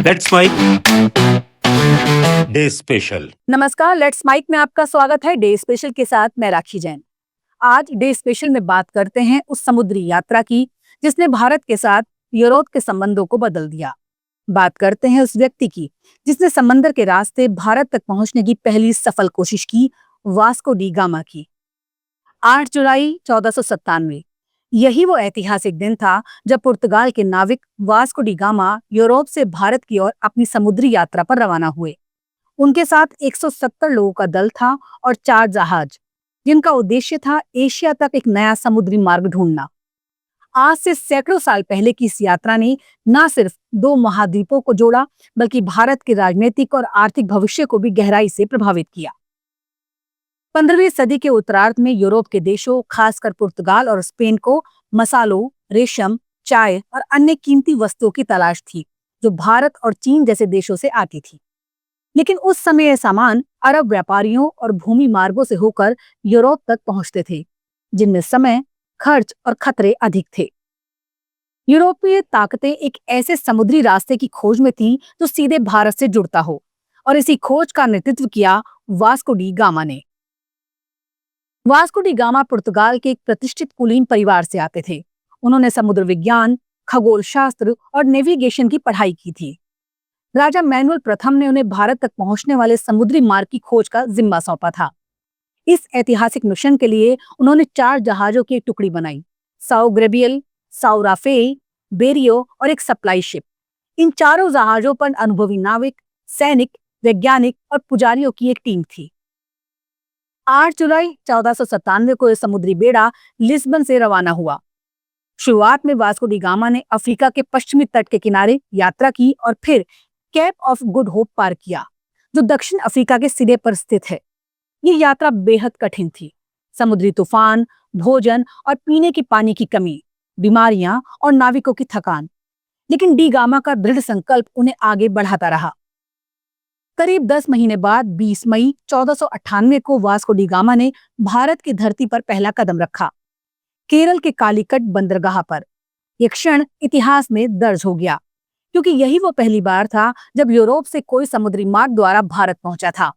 Let's mic day special. नमस्कार, let's mic में आपका स्वागत है। डे स्पेशल के साथ मैं राखी जैन। आज डे स्पेशल में बात करते हैं उस समुद्री यात्रा की जिसने भारत के साथ यूरोप के संबंधों को बदल दिया। बात करते हैं उस व्यक्ति की जिसने समंदर के रास्ते भारत तक पहुंचने की पहली सफल कोशिश की, वास्को डी गामा की। 8 जुलाई 1497, यही वो ऐतिहासिक दिन था जब पुर्तगाल के नाविक वास्को डी गामा यूरोप से भारत की ओर अपनी समुद्री यात्रा पर रवाना हुए। उनके साथ 170 लोगों का दल था और 4 जहाज, जिनका उद्देश्य था एशिया तक एक नया समुद्री मार्ग ढूंढना। आज से सैकड़ों साल पहले की इस यात्रा ने न सिर्फ दो महाद्वीपों को जोड़ा, बल्कि भारत के राजनीतिक और आर्थिक भविष्य को भी गहराई से प्रभावित किया। 15वीं सदी के उत्तरार्ध में यूरोप के देशों, खासकर पुर्तगाल और स्पेन को मसालों, रेशम, चाय और अन्य कीमती वस्तुओं की तलाश थी, जो भारत और चीन जैसे देशों से आती थी। लेकिन उस समय यह सामान अरब व्यापारियों और भूमि मार्गों से होकर यूरोप तक पहुंचते थे, जिनमें समय, खर्च और खतरे अधिक थे। यूरोपीय ताकतें एक ऐसे समुद्री रास्ते की खोज में थीं जो सीधे भारत से जुड़ता हो, और इसी खोज का नेतृत्व किया वास्को डी गामा ने। वास्को डी गामा पुर्तगाल के एक प्रतिष्ठित कुलीन परिवार से आते थे। उन्होंने समुद्र विज्ञान, खगोल शास्त्र और नेविगेशन की पढ़ाई की थी। राजा मैनुअल प्रथम ने उन्हें भारत तक पहुंचने वाले समुद्री मार्ग की खोज का जिम्मा सौंपा था। इस ऐतिहासिक मिशन के लिए उन्होंने 4 जहाजों की एक टुकड़ी बनाई, Sao Gabriel, Sao Rafe, Berio और एक सप्लाई शिप। इन चारों जहाजों पर अनुभवी नाविक, सैनिक, वैज्ञानिक और पुजारियों की एक टीम थी। 8 जुलाई 1497 को यह समुद्री बेड़ा लिस्बन से रवाना हुआ। शुरुआत में वास्को डी गामा ने अफ्रीका के पश्चिमी तट के किनारे यात्रा की और फिर कैप ऑफ गुड होप पार किया, जो दक्षिण अफ्रीका के सिरे पर स्थित है। ये यात्रा बेहद कठिन थी। समुद्री तूफान, भोजन और पीने की पानी की कमी, बीमारियां और नाविकों की थकान, लेकिन डी गामा का दृढ़ संकल्प उन्हें आगे बढ़ाता रहा। करीब 10 महीने बाद 20 मई 1498 को वास्को डी गामा ने भारत की धरती पर पहला कदम रखा, केरल के कालीकट बंदरगाह पर। यह क्षण इतिहास में दर्ज हो गया, क्योंकि यही वो पहली बार था जब यूरोप से कोई समुद्री मार्ग द्वारा भारत पहुंचा था।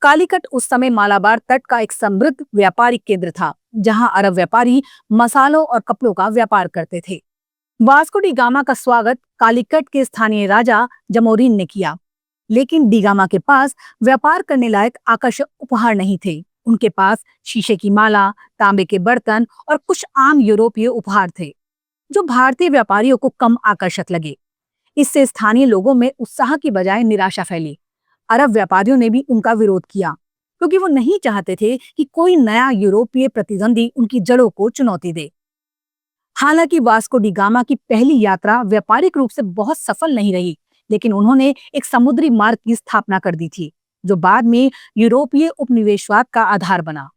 कालीकट उस समय मालाबार तट का एक समृद्ध व्यापारिक केंद्र था, जहां अरब व्यापारी मसालों और कपड़ों का व्यापार करते थे। वास्को डी गामा का स्वागत कालीकट के स्थानीय राजा जमोरिन ने किया, लेकिन डी गामा के पास व्यापार करने लायक आकर्षक उपहार नहीं थे। उनके पास शीशे की माला, तांबे के बर्तन और कुछ आम यूरोपीय उपहार थे, जो भारतीय व्यापारियों को कम आकर्षक लगे। इससे स्थानीय लोगों में उत्साह की बजाय निराशा फैली। अरब व्यापारियों ने भी उनका विरोध किया, क्योंकि वो नहीं चाहते थे कि कोई नया यूरोपीय प्रतिद्वंदी उनकी जड़ों को चुनौती दे। हालांकि वास्को डी गामा की पहली यात्रा व्यापारिक रूप से बहुत सफल नहीं रही, लेकिन उन्होंने एक समुद्री मार्ग की स्थापना कर दी थी, जो बाद में यूरोपीय उपनिवेशवाद का आधार बना।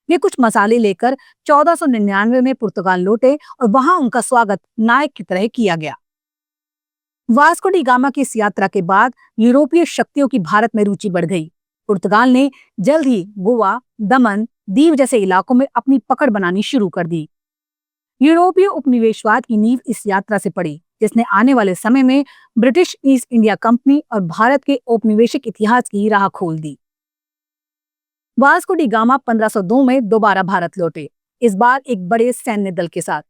वे कुछ मसाले लेकर 1499 में पुर्तगाल लौटे और वहां उनका स्वागत नायक की तरह किया गया। वास्को डी गामा की इस यात्रा के बाद यूरोपीय शक्तियों की भारत में रुचि बढ़ गई। पुर्तगाल ने जल्द ही गोवा, दमन, दीव जैसे इलाकों में अपनी पकड़ बनानी शुरू कर दी। यूरोपीय उपनिवेशवाद की नींव इस यात्रा से पड़ी, जिसने आने वाले समय में ब्रिटिश ईस्ट इंडिया कंपनी और भारत के औपनिवेशिक इतिहास की राह खोल दी। वास्को डी गामा 1502 में दोबारा भारत लौटे, इस बार एक बड़े सैन्य दल के साथ।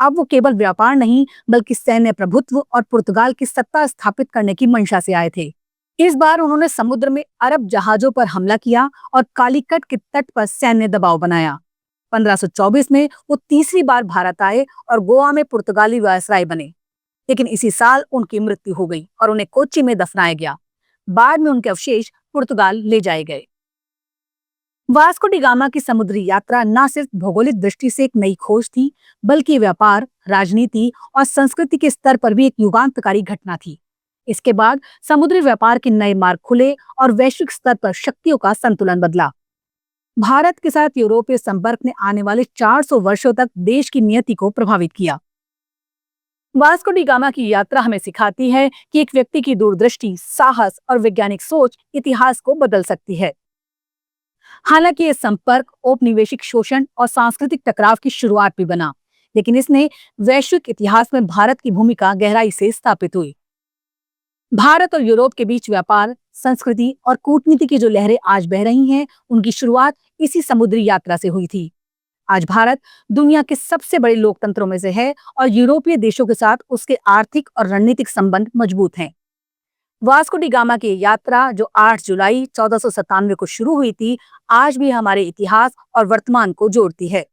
अब वो केवल व्यापार नहीं, बल्कि सैन्य प्रभुत्व और पुर्तगाल की सत्ता स्थापित करने की मंशा से आए थे। इस बार उन्होंने समुद्र में अरब जहाजों पर हमला किया और कालीकट के तट पर सैन्य दबाव बनाया। 1524 में वो तीसरी बार भारत आए और गोवा में पुर्तगाली वायसराय बने, लेकिन इसी साल उनकी मृत्यु हो गई और उन्हें कोच्चि में दफनाया गया। बाद में उनके अवशेष पुर्तगाल ले जाए गए। वास्को डी गामा की समुद्री यात्रा न सिर्फ भौगोलिक दृष्टि से एक नई खोज थी, बल्कि व्यापार, राजनीति और संस्कृति के स्तर पर भी एक युगांतकारी घटना थी। इसके बाद समुद्री व्यापार के नए मार्ग खुले और वैश्विक स्तर पर शक्तियों का संतुलन बदला। भारत के साथ यूरोपीय संपर्क ने आने वाले 400 वर्षों तक देश की नियति को प्रभावित किया। वास्को डी गामा की यात्रा हमें सिखाती है कि एक व्यक्ति की दूरदृष्टि, साहस और वैज्ञानिक सोच इतिहास को बदल सकती है। हालांकि ये संपर्क औपनिवेशिक शोषण और सांस्कृतिक टकराव की शुरुआत भी बना, लेकिन इसने वैश्विक इतिहास में भारत की भूमिका गहराई से स्थापित हुई। भारत और यूरोप के बीच व्यापार, संस्कृति और कूटनीति की जो लहरें आज बह रही हैं, उनकी शुरुआत इसी समुद्री यात्रा से हुई थी। आज भारत दुनिया के सबसे बड़े लोकतंत्रों में से है और यूरोपीय देशों के साथ उसके आर्थिक और रणनीतिक संबंध मजबूत हैं। वास्को डी गामा की यात्रा जो 8 जुलाई 1497 को शुरू हुई थी, आज भी हमारे इतिहास और वर्तमान को जोड़ती है।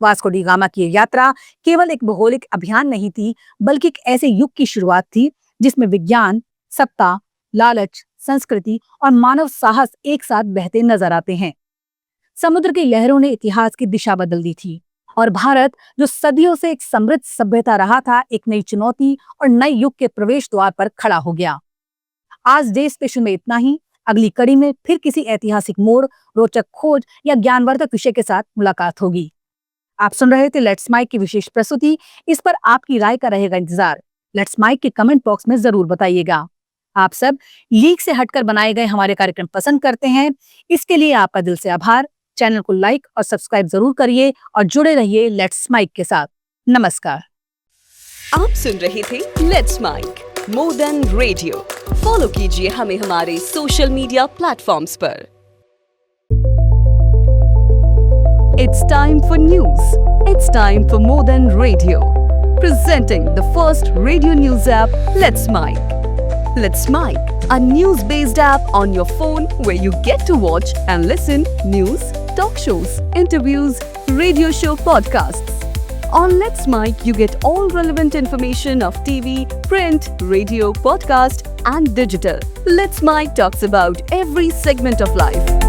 वास्को डी गामा की यात्रा केवल एक भौगोलिक अभियान नहीं थी, बल्कि एक ऐसे युग की शुरुआत थी जिसमें विज्ञान, सत्ता, लालच, संस्कृति और मानव साहस एक साथ बहते नजर आते हैं। समुद्र की लहरों ने इतिहास की दिशा बदल दी थी और भारत जो सदियों से एक समृद्ध सभ्यता रहा था, एक नई चुनौती और नए युग के प्रवेश द्वार पर खड़ा हो गया। आज डे स्पेशल में इतना ही। अगली कड़ी में फिर किसी ऐतिहासिक मोड़, रोचक खोज या ज्ञानवर्धक विषय के साथ मुलाकात होगी। आप सुन रहे थे लेट्स माइक की विशेष प्रस्तुति। इस पर आपकी राय का रहेगा इंतजार। लेट्स माइक के कमेंट बॉक्स में जरूर बताइएगा। आप सब लीक से हटकर बनाए गए हमारे कार्यक्रम पसंद करते हैं, इसके लिए आपका दिल से आभार। चैनल को लाइक और सब्सक्राइब जरूर करिए और जुड़े रहिए लेट्स माइक के साथ। नमस्कार। आप सुन रहे थे let's mic more than radio. Follow कीजिए हमें हमारे सोशल मीडिया प्लेटफॉर्म्स पर। It's time for news. It's time for more than radio. Presenting the first radio news app, Let's Mic. Let's Mic, a news-based app on your phone where you get to watch and listen news, talk shows, interviews, radio show podcasts. On Let's Mic, you get all relevant information of TV, print, radio, podcast, and digital. Let's Mic talks about every segment of life.